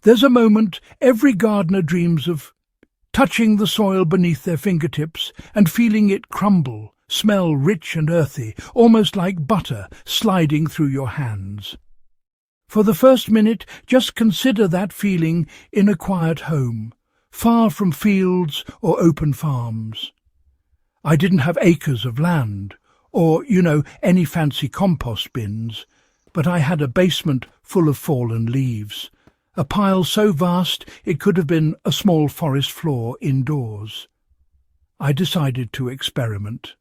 There's a moment every gardener dreams of: touching the soil beneath their fingertips and feeling it crumble, smell rich and earthy, almost like butter sliding through your hands. For the first minute, just consider that feeling in a quiet home, far from fields or open farms. I didn't have acres of land, or, any fancy compost bins, but I had a basement full of fallen leaves, a pile so vast it could have been a small forest floor indoors. I decided to experiment.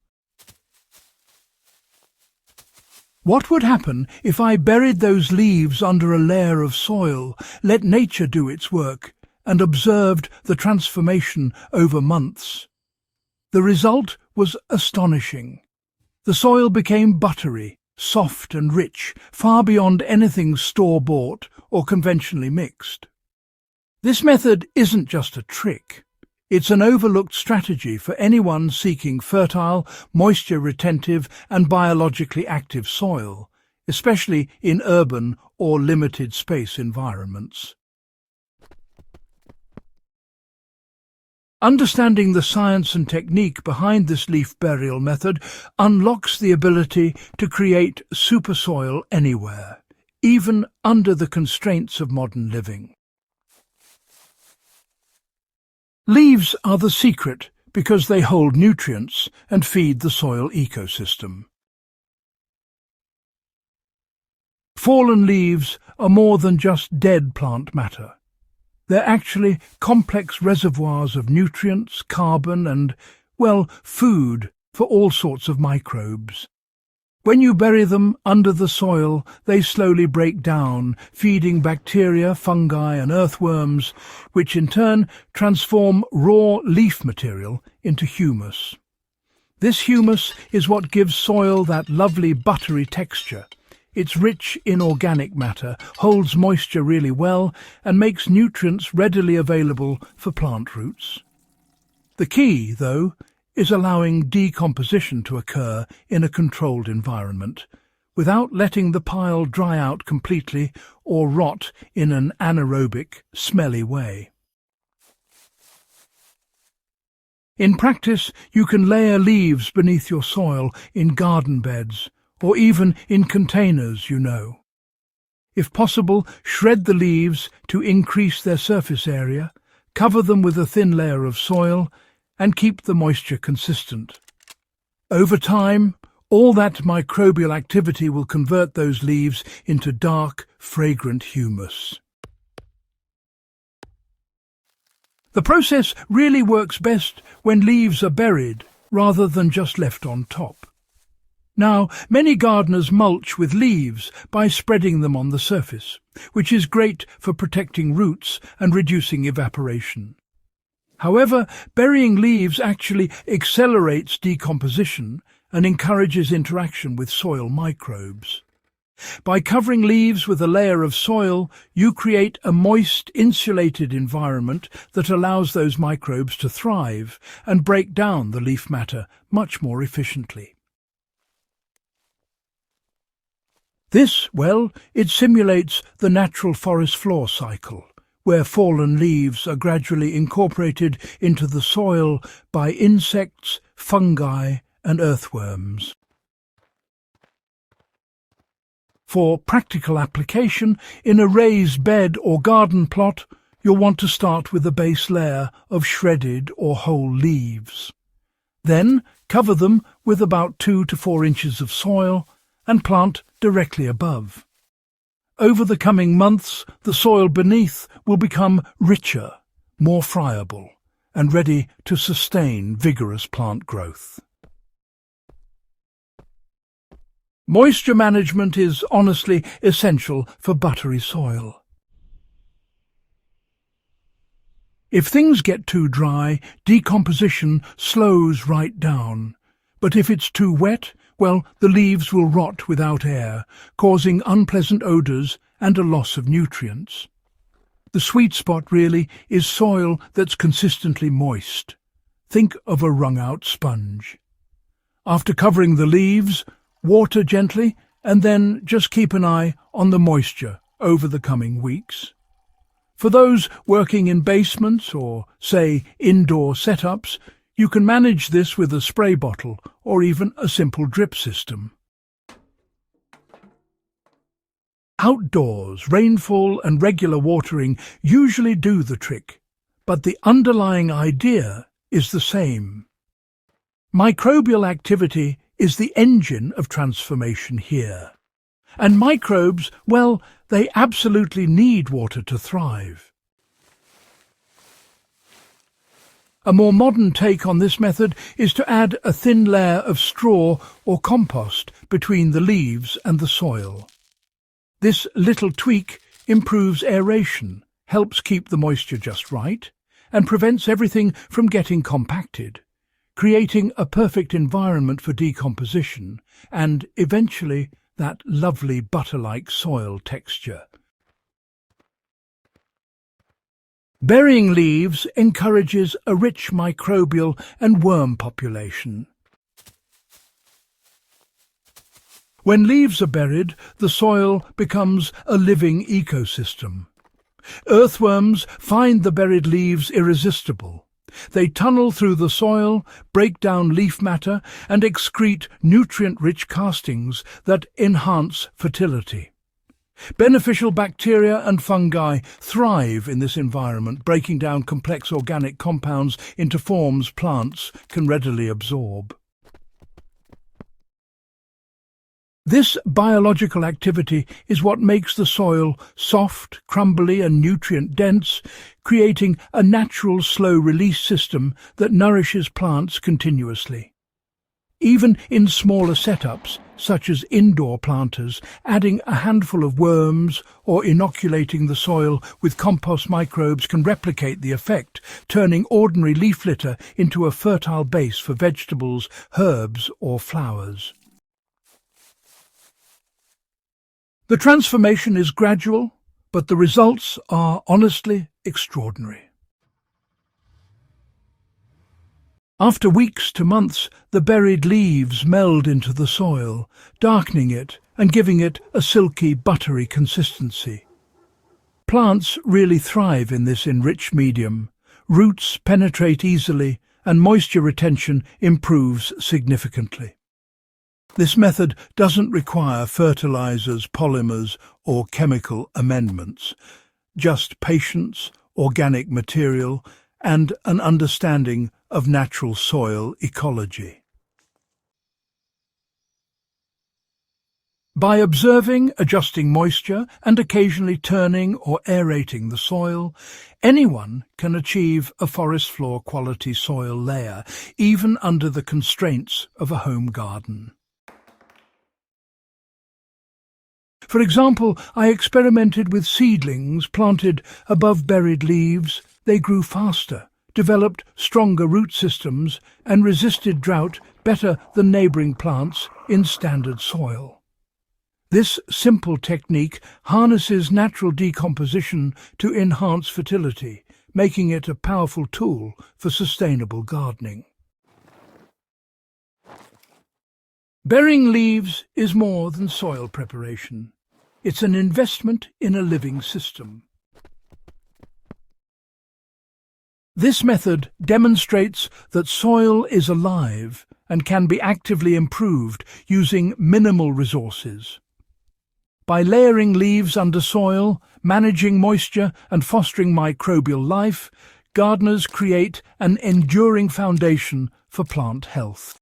What would happen if I buried those leaves under a layer of soil, let nature do its work, and observed the transformation over months? The result was astonishing. The soil became buttery, soft and rich, far beyond anything store-bought or conventionally mixed. This method isn't just a trick. It's an overlooked strategy for anyone seeking fertile, moisture-retentive and biologically active soil, especially in urban or limited space environments. Understanding the science and technique behind this leaf burial method unlocks the ability to create supersoil anywhere, even under the constraints of modern living. Leaves are the secret because they hold nutrients and feed the soil ecosystem. Fallen leaves are more than just dead plant matter. They're actually complex reservoirs of nutrients, carbon and, food for all sorts of microbes. When you bury them under the soil, they slowly break down, feeding bacteria, fungi and earthworms, which in turn transform raw leaf material into humus. This humus is what gives soil that lovely buttery texture. It's rich in organic matter, holds moisture really well, and makes nutrients readily available for plant roots. The key, though, is allowing decomposition to occur in a controlled environment, without letting the pile dry out completely or rot in an anaerobic, smelly way. In practice, you can layer leaves beneath your soil in garden beds, or even in containers, If possible, shred the leaves to increase their surface area, cover them with a thin layer of soil, and keep the moisture consistent. Over time, all that microbial activity will convert those leaves into dark, fragrant humus. The process really works best when leaves are buried rather than just left on top. Now, many gardeners mulch with leaves by spreading them on the surface, which is great for protecting roots and reducing evaporation. However, burying leaves actually accelerates decomposition and encourages interaction with soil microbes. By covering leaves with a layer of soil, you create a moist, insulated environment that allows those microbes to thrive and break down the leaf matter much more efficiently. This, it simulates the natural forest floor cycle, where fallen leaves are gradually incorporated into the soil by insects, fungi and earthworms. For practical application, in a raised bed or garden plot, you'll want to start with a base layer of shredded or whole leaves. Then cover them with about 2 to 4 inches of soil and plant directly above. Over the coming months, the soil beneath will become richer, more friable, and ready to sustain vigorous plant growth. Moisture management is honestly essential for buttery soil. If things get too dry, decomposition slows right down. But if it's too wet, the leaves will rot without air, causing unpleasant odours and a loss of nutrients. The sweet spot really is soil that's consistently moist. Think of a wrung-out sponge. After covering the leaves, water gently and then just keep an eye on the moisture over the coming weeks. For those working in basements or, say, indoor setups, you can manage this with a spray bottle or even a simple drip system. Outdoors, rainfall and regular watering usually do the trick, but the underlying idea is the same. Microbial activity is the engine of transformation here. And microbes, well, they absolutely need water to thrive. A more modern take on this method is to add a thin layer of straw or compost between the leaves and the soil. This little tweak improves aeration, helps keep the moisture just right, and prevents everything from getting compacted, creating a perfect environment for decomposition and, eventually, that lovely butter-like soil texture. Burying leaves encourages a rich microbial and worm population. When leaves are buried, the soil becomes a living ecosystem. Earthworms find the buried leaves irresistible. They tunnel through the soil, break down leaf matter, and excrete nutrient-rich castings that enhance fertility. Beneficial bacteria and fungi thrive in this environment, breaking down complex organic compounds into forms plants can readily absorb. This biological activity is what makes the soil soft, crumbly and nutrient-dense, creating a natural slow-release system that nourishes plants continuously. Even in smaller setups, such as indoor planters, adding a handful of worms or inoculating the soil with compost microbes can replicate the effect, turning ordinary leaf litter into a fertile base for vegetables, herbs or flowers. The transformation is gradual, but the results are honestly extraordinary. After weeks to months, the buried leaves meld into the soil, darkening it and giving it a silky, buttery consistency. Plants really thrive in this enriched medium. Roots penetrate easily and moisture retention improves significantly. This method doesn't require fertilizers, polymers, or chemical amendments, just patience, organic material, and an understanding of natural soil ecology. By observing, adjusting moisture, and occasionally turning or aerating the soil, anyone can achieve a forest floor quality soil layer, even under the constraints of a home garden. For example, I experimented with seedlings planted above buried leaves. They grew faster, developed stronger root systems, and resisted drought better than neighbouring plants in standard soil. This simple technique harnesses natural decomposition to enhance fertility, making it a powerful tool for sustainable gardening. Burying leaves is more than soil preparation. It's an investment in a living system. This method demonstrates that soil is alive and can be actively improved using minimal resources. By layering leaves under soil, managing moisture and fostering microbial life, gardeners create an enduring foundation for plant health.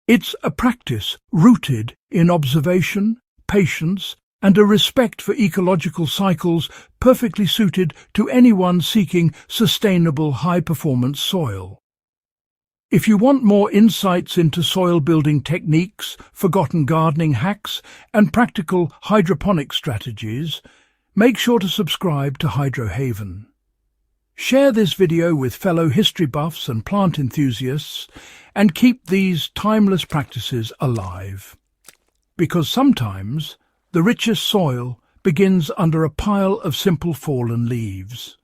It's a practice rooted in observation, patience, and a respect for ecological cycles perfectly suited to anyone seeking sustainable high-performance soil. If you want more insights into soil-building techniques, forgotten gardening hacks, and practical hydroponic strategies, make sure to subscribe to HydroHaven. Share this video with fellow history buffs and plant enthusiasts, and keep these timeless practices alive. Because sometimes the richest soil begins under a pile of simple fallen leaves.